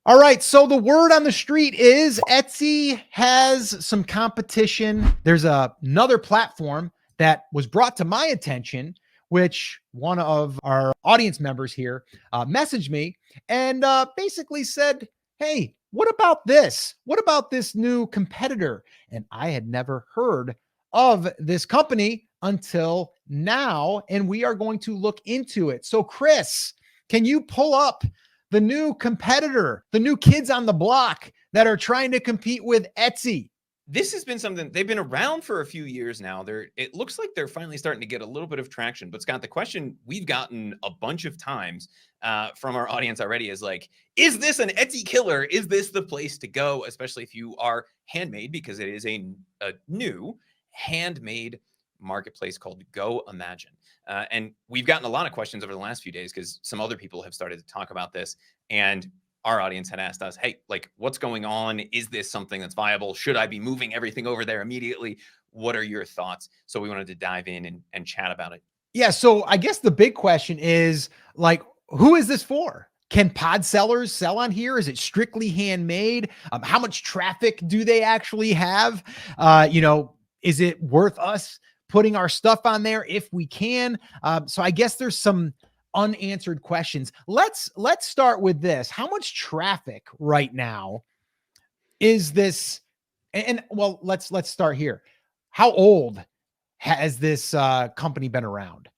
All right. So the word on the street is Etsy has some competition. There's another platform that was brought to my attention, which one of our audience members here messaged me and basically said, "Hey, what about this? What about this new competitor?" And I had never heard of this company until now. And we are going to look into it. So, Chris, can you pull up the new competitor, the new kids on the block that are trying to compete with Etsy? This has been something they've been around for a few years now. It looks like they're finally starting to get a little bit of traction. But Scott, the question we've gotten a bunch of times from our audience already is like, is this an Etsy killer? Is this the place to go? Especially if you are handmade, because it is a new handmade marketplace called Go Imagine. And we've gotten a lot of questions over the last few days because some other people have started to talk about this. And our audience had asked us, hey, like, what's going on? Is this something that's viable? Should I be moving everything over there immediately? What are your thoughts? So we wanted to dive in and chat about it. Yeah. So I guess the big question is like, who is this for? Can pod sellers sell on here? Is it strictly handmade? How much traffic do they actually have? Is it worth us putting our stuff on there if we can? So I guess there's some unanswered questions. Let's start with this. How much traffic right now is this? And well, let's start here. How old has this company been around?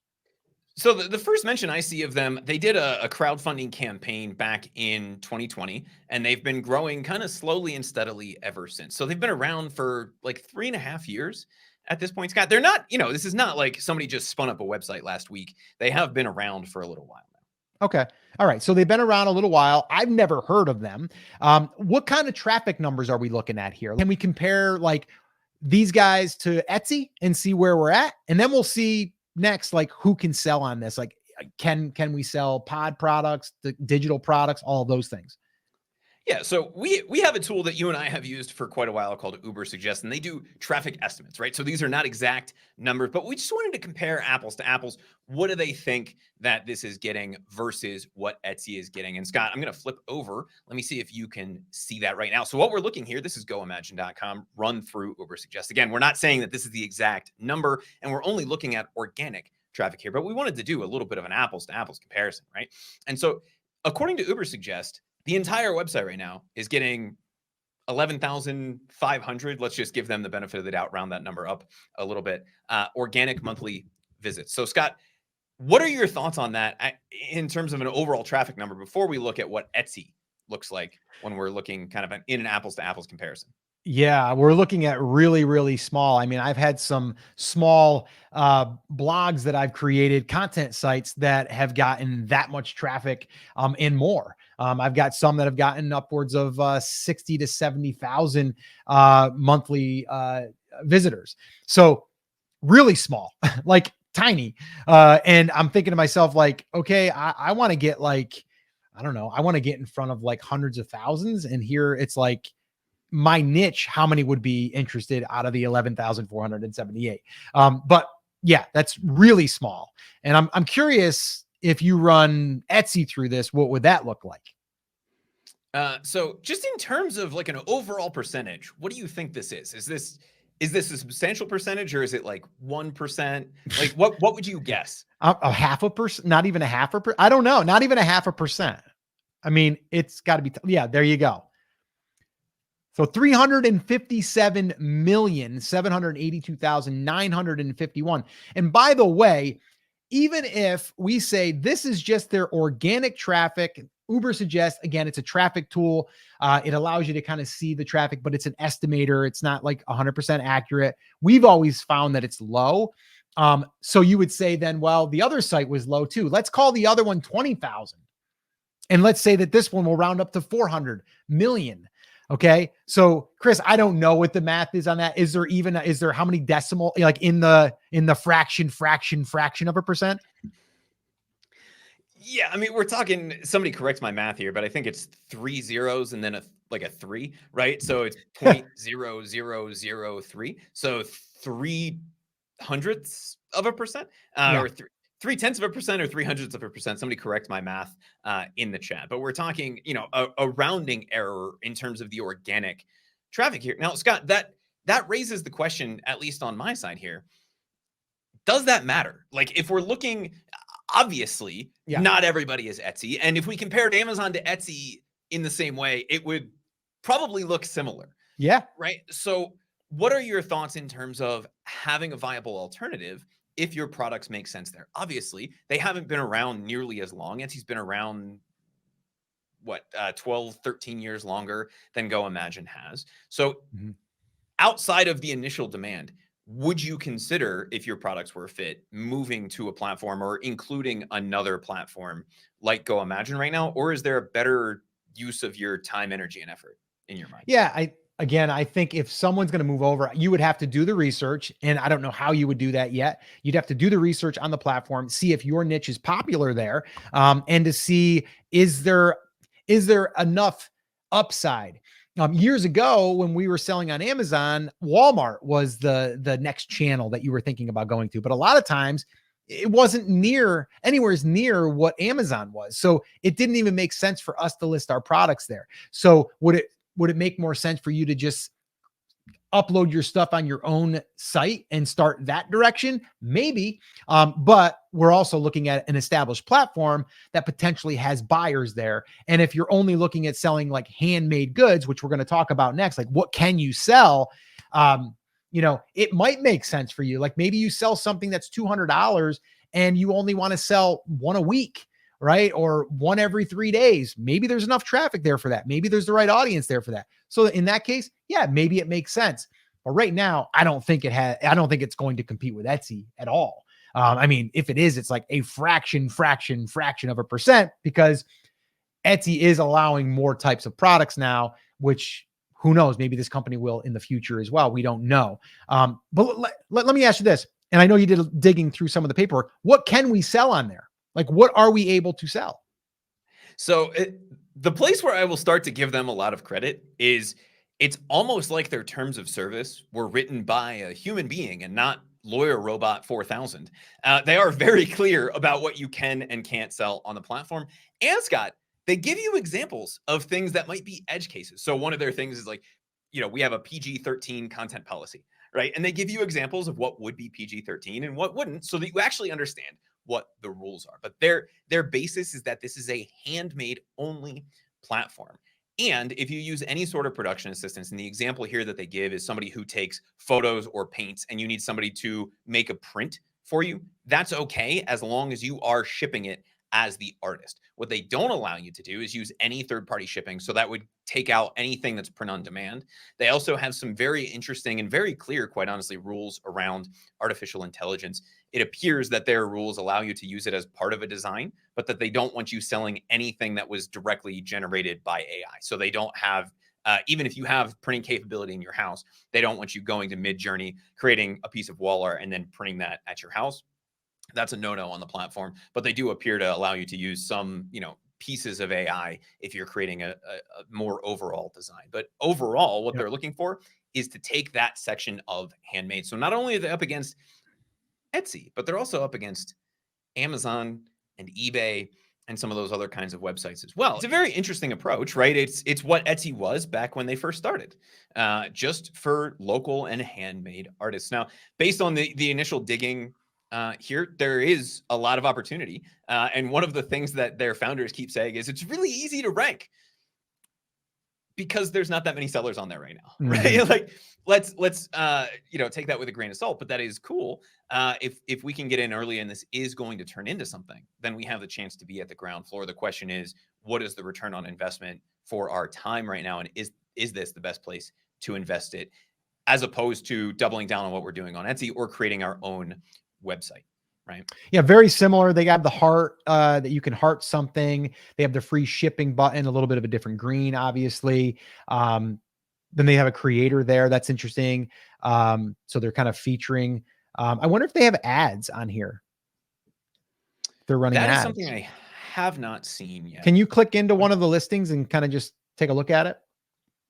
So the first mention I see of them, they did a crowdfunding campaign back in 2020, and they've been growing kind of slowly and steadily ever since. So they've been around for like 3.5 years at this point, Scott. They're not, this is not like somebody just spun up a website last week. They have been around for a little while now. Okay. All right. So they've been around a little while. I've never heard of them. What kind of traffic numbers are we looking at here? Can we compare like these guys to Etsy and see where we're at? And then we'll see next, like who can sell on this? Like, can we sell pod products, the digital products, all of those things? Yeah, so we have a tool that you and I have used for quite a while called Uber Suggest, and they do traffic estimates, right? So these are not exact numbers, but we just wanted to compare apples to apples. What do they think that this is getting versus what Etsy is getting? And Scott, I'm going to flip over. Let me see if you can see that right now. So what we're looking here, this is goimagine.com, run through Uber Suggest. Again, we're not saying that this is the exact number, and we're only looking at organic traffic here, but we wanted to do a little bit of an apples to apples comparison, right? And so according to Uber Suggest, the entire website right now is getting 11,500. Let's just give them the benefit of the doubt, round that number up a little bit. Organic monthly visits. So, Scott, what are your thoughts on that in terms of an overall traffic number before we look at what Etsy looks like when we're looking kind of in an apples to apples comparison? Yeah, we're looking at really, really small. I mean, I've had some small blogs that I've created, content sites that have gotten that much traffic and more. I've got some that have gotten upwards of 60 to 70,000 monthly visitors. So really small, like tiny. And I'm thinking to myself, like, okay, I want to get like, I don't know, I want to get in front of like hundreds of thousands. And here it's like, my niche, how many would be interested out of the 11,478? But yeah, that's really small. And I'm curious, if you run Etsy through this, what would that look like? So just in terms of like an overall percentage, what do you think this is? Is this a substantial percentage, or is it like 1%? Like what would you guess? A half a percent, not even a half a percent. I don't know. Not even a half a percent. I mean, it's got to be, yeah, there you go. So 357,782,951. And by the way, even if we say this is just their organic traffic, Uber Suggest, again, it's a traffic tool. It allows you to kind of see the traffic, but it's an estimator. It's not like 100% accurate. We've always found that it's low. So you would say then, well, the other site was low too. Let's call the other one 20,000. And let's say that this one will round up to 400 million. Okay. So Chris, I don't know what the math is on that. Is there how many decimal, like in the fraction of a percent? Yeah, I mean, we're talking, somebody corrects my math here, but I think it's 3 zeros and then a 3, right? So it's 0.0003. So 3 hundredths of a percent, Yeah. or 0.3% or 0.03%. Somebody correct my math in the chat. But we're talking, a rounding error in terms of the organic traffic here. Now, Scott, that raises the question, at least on my side here. Does that matter? Like, if we're looking, obviously, not everybody is Etsy. And if we compared Amazon to Etsy in the same way, it would probably look similar. Yeah. Right. So what are your thoughts in terms of having a viable alternative if your products make sense there? Obviously, they haven't been around nearly as long. Etsy's been around, 12, 13 years longer than Go Imagine has. So outside of the initial demand, would you consider, if your products were a fit, moving to a platform or including another platform like Go Imagine right now? Or is there a better use of your time, energy, and effort in your mind? Yeah. I think if someone's going to move over, you would have to do the research, and I don't know how you would do that yet. You'd have to do the research on the platform, see if your niche is popular there, and to see, is there enough upside? Years ago, when we were selling on Amazon, Walmart was the next channel that you were thinking about going to. But a lot of times it wasn't anywhere near what Amazon was. So it didn't even make sense for us to list our products there. So would it make more sense for you to just upload your stuff on your own site and start that direction? Maybe. But we're also looking at an established platform that potentially has buyers there. And if you're only looking at selling like handmade goods, which we're going to talk about next, like what can you sell? It might make sense for you. Like maybe you sell something that's $200 and you only want to sell one a week, right? Or one every 3 days. Maybe there's enough traffic there for that. Maybe there's the right audience there for that. So in that case, yeah, maybe it makes sense. But right now, I don't think it's going to compete with Etsy at all. If it is, it's like a fraction of a percent, because Etsy is allowing more types of products now, which who knows, maybe this company will in the future as well. We don't know. But let me ask you this. And I know you did digging through some of the paperwork. What can we sell on there? Like, what are we able to sell? So the place where I will start to give them a lot of credit is it's almost like their terms of service were written by a human being and not Lawyer Robot 4000. They are very clear about what you can and can't sell on the platform. And Scott, they give you examples of things that might be edge cases. So one of their things is like, we have a PG-13 content policy, right? And they give you examples of what would be PG-13 and what wouldn't, so that you actually understand what the rules are. But their basis is that this is a handmade only platform. And if you use any sort of production assistance, and the example here that they give is somebody who takes photos or paints and you need somebody to make a print for you, that's okay as long as you are shipping it as the artist. What they don't allow you to do is use any third-party shipping. So that would take out anything that's print on demand. They also have some very interesting and very clear, quite honestly, rules around artificial intelligence. It appears that their rules allow you to use it as part of a design, but that they don't want you selling anything that was directly generated by AI. So they don't have, even if you have printing capability in your house, they don't want you going to Midjourney, creating a piece of wall art, and then printing that at your house. That's a no-no on the platform, but they do appear to allow you to use some, pieces of AI if you're creating a more overall design. But overall, what they're looking for is to take that section of handmade. So not only are they up against Etsy, but they're also up against Amazon and eBay and some of those other kinds of websites as well. It's a very interesting approach, right? It's what Etsy was back when they first started, just for local and handmade artists. Now, based on the initial digging here, there is a lot of opportunity. And one of the things that their founders keep saying is it's really easy to rank because there's not that many sellers on there right now, right? Mm-hmm. Like, let's take that with a grain of salt, but that is cool. If we can get in early and this is going to turn into something, then we have the chance to be at the ground floor. The question is, what is the return on investment for our time right now? And is this the best place to invest it, as opposed to doubling down on what we're doing on Etsy or creating our own website, right? Yeah, very similar. They got the heart that you can heart something. They have the free shipping button, a little bit of a different green, obviously. Then they have a creator there. That's interesting. So they're kind of featuring. I wonder if they have ads on here. They're running ads. That is something I have not seen yet. Can you click into one of the listings and kind of just take a look at it?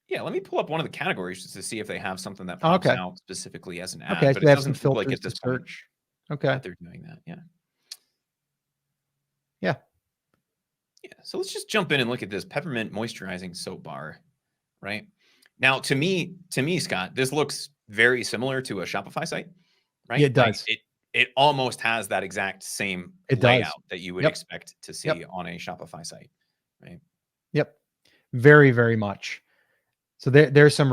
Yeah, let me pull up one of the categories just to see if they have something that pops out specifically as an ad. Okay, but so they it have some doesn't look like filters at this to point search. Okay, that they're doing that. Yeah. Yeah. Yeah. So let's just jump in and look at this peppermint moisturizing soap bar, right? Now, to me, Scott, this looks very similar to a Shopify site, Yeah, right? it Like does. it almost has that exact same It does. layout that you would Yep. expect to see Yep. on a Shopify site, right? Yep. Very, very much. So there's some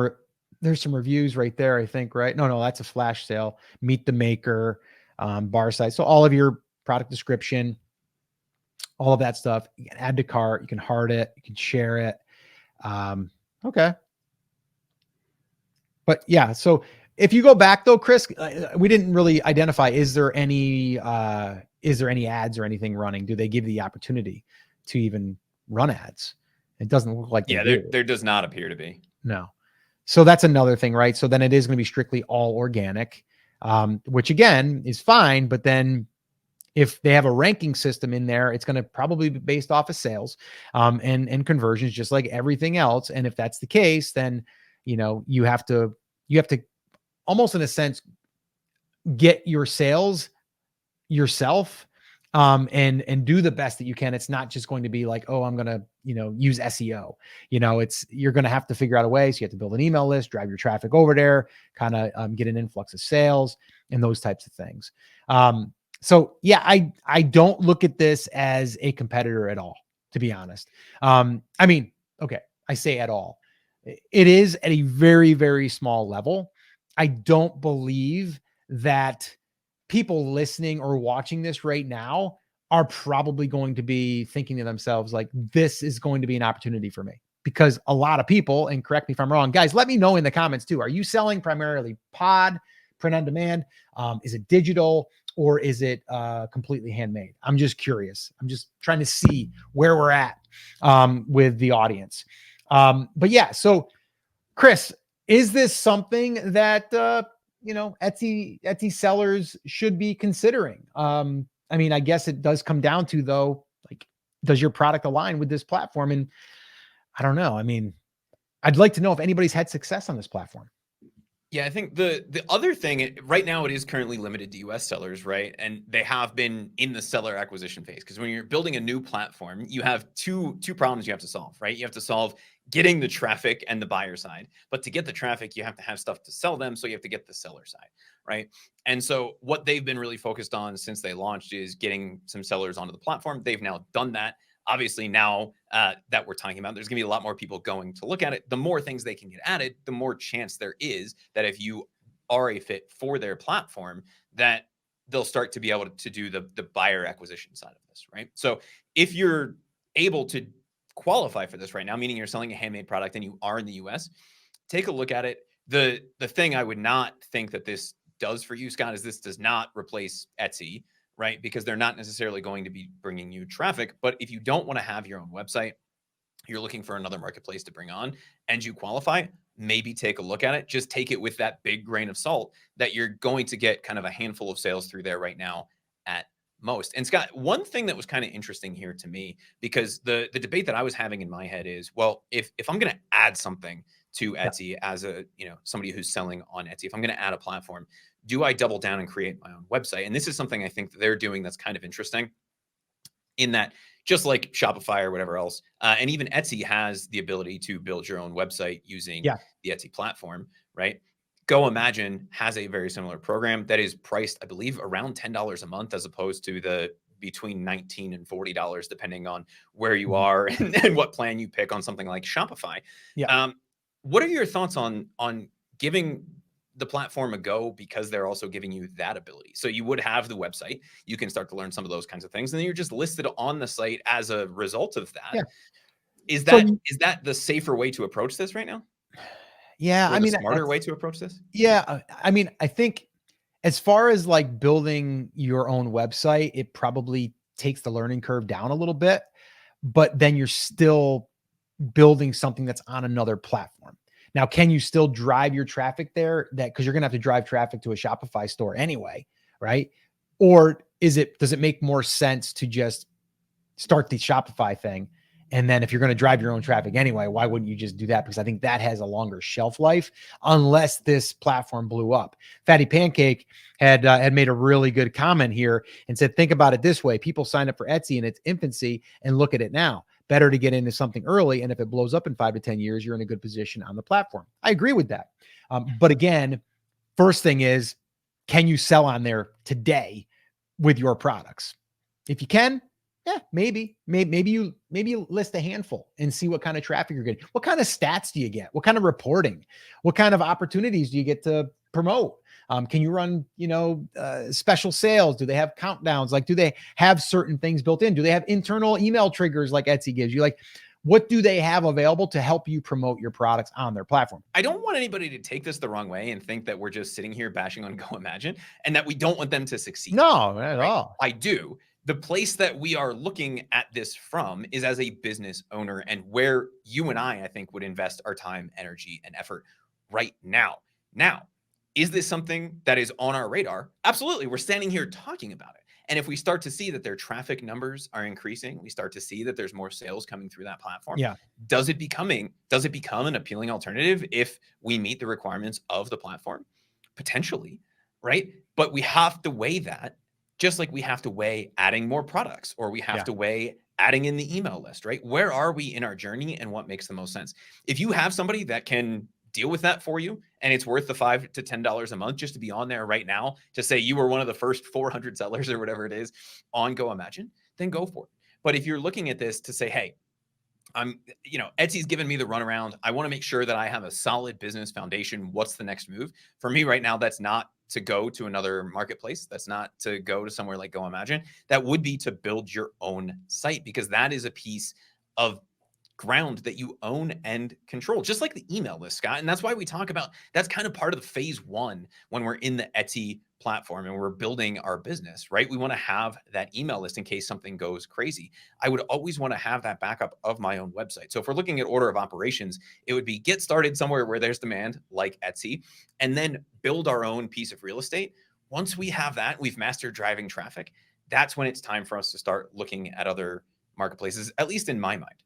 reviews right there, I think, right? No, that's a flash sale. Meet the Maker, bar site. So all of your product description, all of that stuff. You can add to cart, you can heart it, you can share it. Um, okay. But yeah, so if you go back though, Chris, we didn't really identify, is there any ads or anything running? Do they give the opportunity to even run ads? It doesn't look like they Yeah, there do. there does not appear to be. No. So that's another thing, right? So then it is going to be strictly all organic, which again is fine. But then if they have a ranking system in there, it's going to probably be based off of sales, and conversions, just like everything else. And if that's the case, then you have to almost in a sense get your sales yourself, and do the best that you can. It's not just going to be like, oh, I'm going to use SEO. You're going to have to figure out a way. So you have to build an email list, drive your traffic over there, kind of get an influx of sales and those types of things. So yeah, I don't look at this as a competitor at all, to be honest. I mean, okay, I say at all. It is at a very, very small level. I don't believe that people listening or watching this right now are probably going to be thinking to themselves, like, this is going to be an opportunity for me. Because a lot of people, and correct me if I'm wrong, guys, let me know in the comments too. Are you selling primarily pod, print on demand? Is it digital, or is it completely handmade? I'm just curious. I'm just trying to see where we're at with the audience. But yeah, so Chris, is this something that Etsy sellers should be considering? I mean, I guess it does come down to, though, like, does your product align with this platform? And I don't know. I mean, I'd like to know if anybody's had success on this platform. Yeah, I think the other thing right now, it is currently limited to US sellers, right? And they have been in the seller acquisition phase, because when you're building a new platform, you have two problems you have to solve, right? You have to solve getting the traffic and the buyer side. But to get the traffic, you have to have stuff to sell them, so you have to get the seller side, right? And so what they've been really focused on since they launched is getting some sellers onto the platform. They've now done that. Obviously, now that we're talking about, there's going to be a lot more people going to look at it. The more things they can get added, the more chance there is that if you are a fit for their platform, that they'll start to be able to do the buyer acquisition side of this, right? So if you're able to qualify for this right now, meaning you're selling a handmade product and you are in the US, take a look at it. The thing I would not think that this does for you, Scott, is this does not replace Etsy, right? Because they're not necessarily going to be bringing you traffic. But if you don't want to have your own website, you're looking for another marketplace to bring on, and you qualify, maybe take a look at it. Just take it with that big grain of salt that you're going to get kind of a handful of sales through there right now at most. And Scott, one thing that was kind of interesting here to me, because the debate that I was having in my head is, well, if I'm going to add something to Yeah. Etsy as somebody who's selling on Etsy, if I'm going to add a platform, do I double down and create my own website? And this is something I think that they're doing that's kind of interesting, in that, just like Shopify or whatever else, and even Etsy has the ability to build your own website using Yeah. the Etsy platform, right? Go Imagine has a very similar program that is priced, I believe, around $10 a month, as opposed to the between $19 and $40, depending on where you Mhm. are and what plan you pick on something like Shopify. Yeah. What are your thoughts on giving the platform a go, because they're also giving you that ability? So you would have the website, you can start to learn some of those kinds of things, and then you're just listed on the site as a result of that. Yeah. Is So, that the safer way to approach this right now, yeah, or I the mean, smarter way to approach this? yeah, I mean, I think as far as like building your own website, it probably takes the learning curve down a little bit, but then you're still building something that's on another platform. Now, can you still drive your traffic there? That, because you're gonna have to drive traffic to a Shopify store anyway, right? Or does it make more sense to just start the Shopify thing And then if you're going to drive your own traffic anyway, why wouldn't you just do that? Because I think that has a longer shelf life unless this platform blew up. Fatty Pancake had made a really good comment here and said, think about it this way. People sign up for Etsy in its infancy and look at it now. Better to get into something early. And if it blows up in 5 to 10 years, you're in a good position on the platform. I agree with that. But again, first thing is, can you sell on there today with your products? If you can, yeah, maybe you list a handful and see what kind of traffic you're getting. What kind of stats do you get? What kind of reporting? What kind of opportunities do you get to promote? Can you run, special sales? Do they have countdowns? Like, do they have certain things built in? Do they have internal email triggers like Etsy gives you? Like, what do they have available to help you promote your products on their platform? I don't want anybody to take this the wrong way and think that we're just sitting here bashing on Go Imagine and that we don't want them to succeed. No, not at right? all. I do. The place that we are looking at this from is as a business owner, and where you and I think, would invest our time, energy, and effort right now. Now, is this something that is on our radar? Absolutely. We're standing here talking about it. And if we start to see that their traffic numbers are increasing, we start to see that there's more sales coming through that platform. Yeah. Does it become an appealing alternative if we meet the requirements of the platform? Potentially, right? But we have to weigh that, just like we have to weigh adding more products, or we have to weigh adding in the email list, right? Where are we in our journey and what makes the most sense? If you have somebody that can deal with that for you, and it's worth the $5 to $10 a month just to be on there right now, to say you were one of the first 400 sellers or whatever it is on Go Imagine, then go for it. But if you're looking at this to say, hey, Etsy's given me the runaround, I want to make sure that I have a solid business foundation. What's the next move? For me right now, that's not to go to another marketplace. That's not to go to somewhere like Go Imagine. That would be to build your own site, because that is a piece of ground that you own and control, just like the email list, Scott. And that's why we talk about, that's kind of part of the phase one when we're in the Etsy platform and we're building our business, right? We want to have that email list in case something goes crazy. I would always want to have that backup of my own website. So if we're looking at order of operations, it would be get started somewhere where there's demand, like Etsy, and then build our own piece of real estate. Once we have that, we've mastered driving traffic. That's when it's time for us to start looking at other marketplaces, at least in my mind.